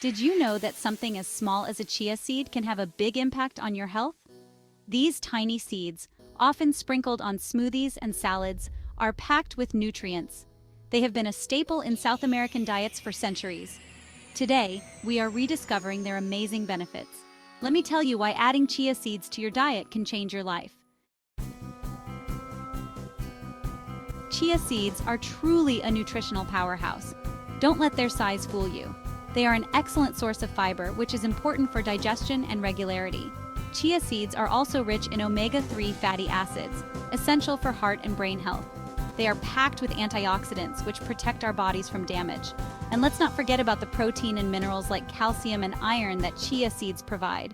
Did you know that something as small as a chia seed can have a big impact on your health? These tiny seeds, often sprinkled on smoothies and salads, are packed with nutrients. They have been a staple in South American diets for centuries. Today, we are rediscovering their amazing benefits. Let me tell you why adding chia seeds to your diet can change your life. Chia seeds are truly a nutritional powerhouse. Don't let their size fool you. They are an excellent source of fiber, which is important for digestion and regularity. Chia seeds are also rich in omega-3 fatty acids, essential for heart and brain health. They are packed with antioxidants, which protect our bodies from damage. And let's not forget about the protein and minerals like calcium and iron that chia seeds provide.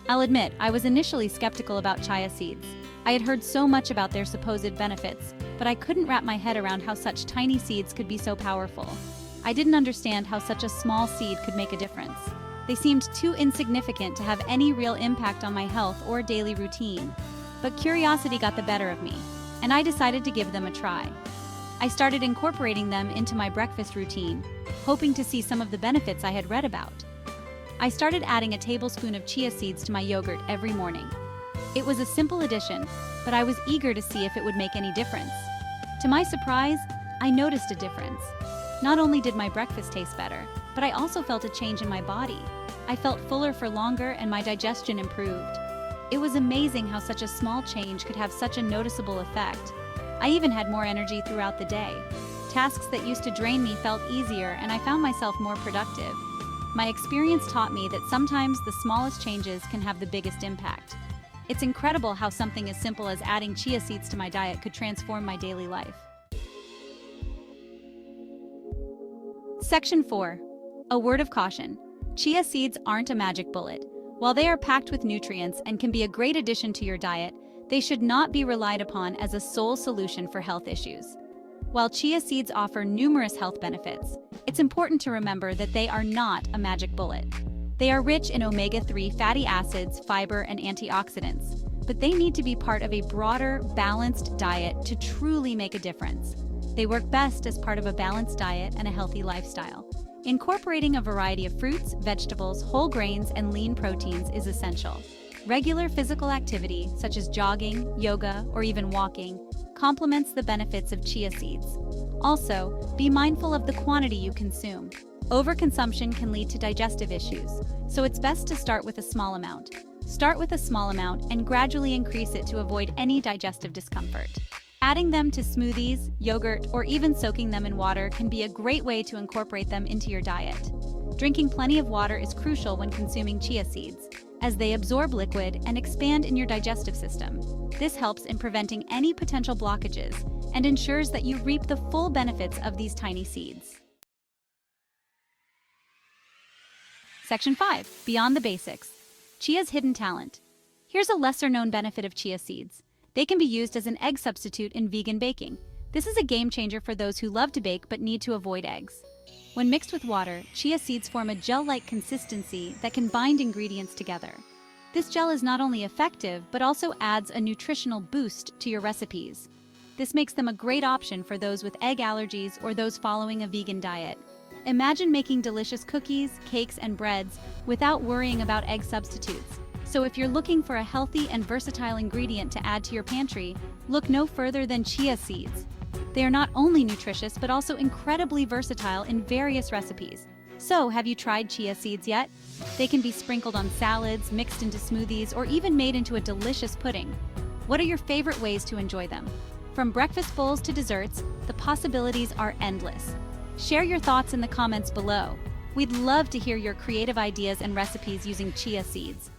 I'll admit, I was initially skeptical about chia seeds. I had heard so much about their supposed benefits, but I couldn't wrap my head around how such tiny seeds could be so powerful. I didn't understand how such a small seed could make a difference. They seemed too insignificant to have any real impact on my health or daily routine. But curiosity got the better of me, and I decided to give them a try. I started incorporating them into my breakfast routine, hoping to see some of the benefits I had read about. I started adding a tablespoon of chia seeds to my yogurt every morning. It was a simple addition, but I was eager to see if it would make any difference. To my surprise, I noticed a difference. Not only did my breakfast taste better, but I also felt a change in my body. I felt fuller for longer and my digestion improved. It was amazing how such a small change could have such a noticeable effect. I even had more energy throughout the day. Tasks that used to drain me felt easier and I found myself more productive. My experience taught me that sometimes the smallest changes can have the biggest impact. It's incredible how something as simple as adding chia seeds to my diet could transform my daily life. Section 4. A word of caution. Chia seeds aren't a magic bullet. While they are packed with nutrients and can be a great addition to your diet, they should not be relied upon as a sole solution for health issues. While chia seeds offer numerous health benefits, it's important to remember that they are not a magic bullet. They are rich in omega-3 fatty acids, fiber, and antioxidants, but they need to be part of a broader, balanced diet to truly make a difference. They work best as part of a balanced diet and a healthy lifestyle. Incorporating a variety of fruits, vegetables, whole grains, and lean proteins is essential. Regular physical activity, such as jogging, yoga, or even walking, complements the benefits of chia seeds. Also, be mindful of the quantity you consume. Overconsumption can lead to digestive issues, so it's best to start with a small amount. Start with a small amount and gradually increase it to avoid any digestive discomfort. Adding them to smoothies, yogurt, or even soaking them in water can be a great way to incorporate them into your diet. Drinking plenty of water is crucial when consuming chia seeds, as they absorb liquid and expand in your digestive system. This helps in preventing any potential blockages and ensures that you reap the full benefits of these tiny seeds. Section 5. Beyond the basics. Chia's hidden talent. Here's a lesser-known benefit of chia seeds. They can be used as an egg substitute in vegan baking. This is a game changer for those who love to bake but need to avoid eggs. When mixed with water, chia seeds form a gel-like consistency that can bind ingredients together. This gel is not only effective, but also adds a nutritional boost to your recipes. This makes them a great option for those with egg allergies or those following a vegan diet. Imagine making delicious cookies, cakes, and breads without worrying about egg substitutes. So if you're looking for a healthy and versatile ingredient to add to your pantry, look no further than chia seeds. They are not only nutritious, but also incredibly versatile in various recipes. So, have you tried chia seeds yet? They can be sprinkled on salads, mixed into smoothies, or even made into a delicious pudding. What are your favorite ways to enjoy them? From breakfast bowls to desserts, the possibilities are endless. Share your thoughts in the comments below. We'd love to hear your creative ideas and recipes using chia seeds.